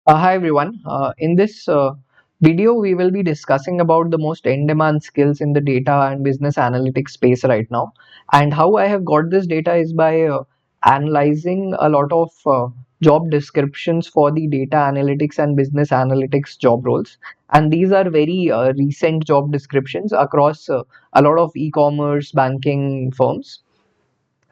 Hi everyone. In this video, we will be discussing about the most in-demand skills in the data and business analytics space right now. And how I have got this data is by analyzing a lot of job descriptions for the data analytics and business analytics job roles. And these are very recent job descriptions across a lot of e-commerce banking firms.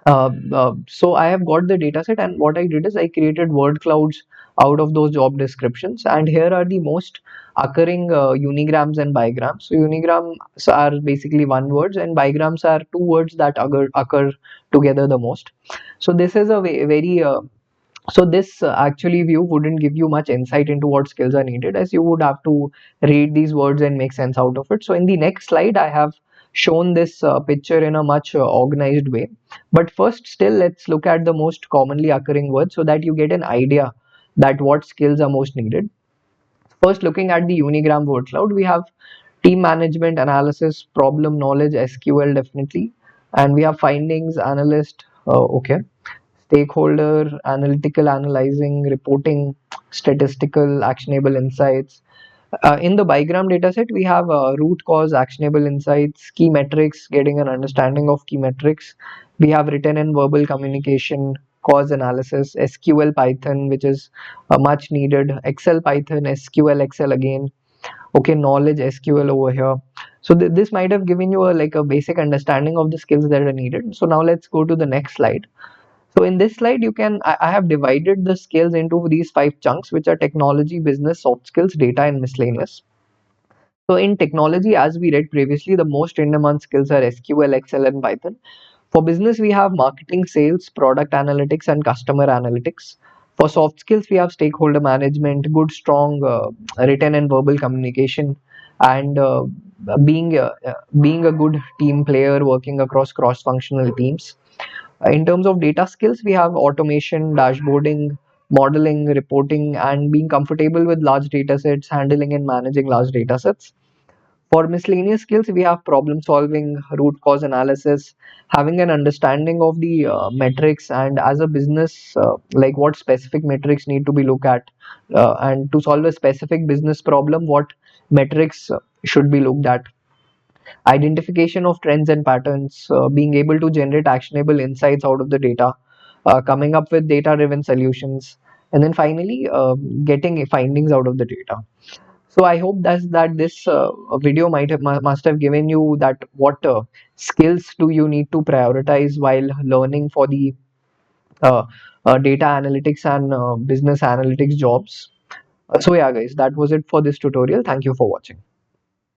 So I have got the data set, and what I did is I created word clouds out of those job descriptions, and here are the most occurring unigrams and bigrams. So unigrams are basically one words, and bigrams are two words that occur together the most. So this is a very so this actually view wouldn't give you much insight into what skills are needed, as you would have to read these words and make sense out of it. So in the next slide I have shown this picture in a much organized way, but first still let's look at the most commonly occurring words so that you get an idea that what skills are most needed. First, looking at the unigram word cloud, we have team management, analysis, problem knowledge, SQL definitely, and we have findings, analyst, okay, stakeholder, analytical analyzing, reporting, statistical, actionable insights. In the bigram dataset, we have root cause, actionable insights, key metrics, getting an understanding of key metrics. We have written and verbal communication, cause analysis, SQL Python, which is much needed, Excel Python, SQL Excel again. Okay, knowledge SQL over here. So this might have given you a basic understanding of the skills that are needed. So now let's go to the next slide. So in this slide, I have divided the skills into these five chunks, which are technology, business, soft skills, data, and miscellaneous. So in technology, as we read previously, the most in-demand skills are SQL, Excel, and Python. For business, we have marketing, sales, product analytics, and customer analytics. For soft skills, we have stakeholder management, good, strong written and verbal communication, and being a good team player working across cross-functional teams. In terms of data skills, we have automation, dashboarding, modeling, reporting, and being comfortable with large data sets, handling and managing large data sets. For miscellaneous skills, we have problem solving, root cause analysis, having an understanding of the metrics, and as a business, like what specific metrics need to be looked at, and to solve a specific business problem, what metrics should be looked at. Identification of trends and patterns, being able to generate actionable insights out of the data, coming up with data driven solutions, and then finally getting findings out of the data. So I hope that this video must have given you that what skills do you need to prioritize while learning for the uh, data analytics and business analytics jobs. So yeah guys, that was it for this tutorial. Thank you for watching.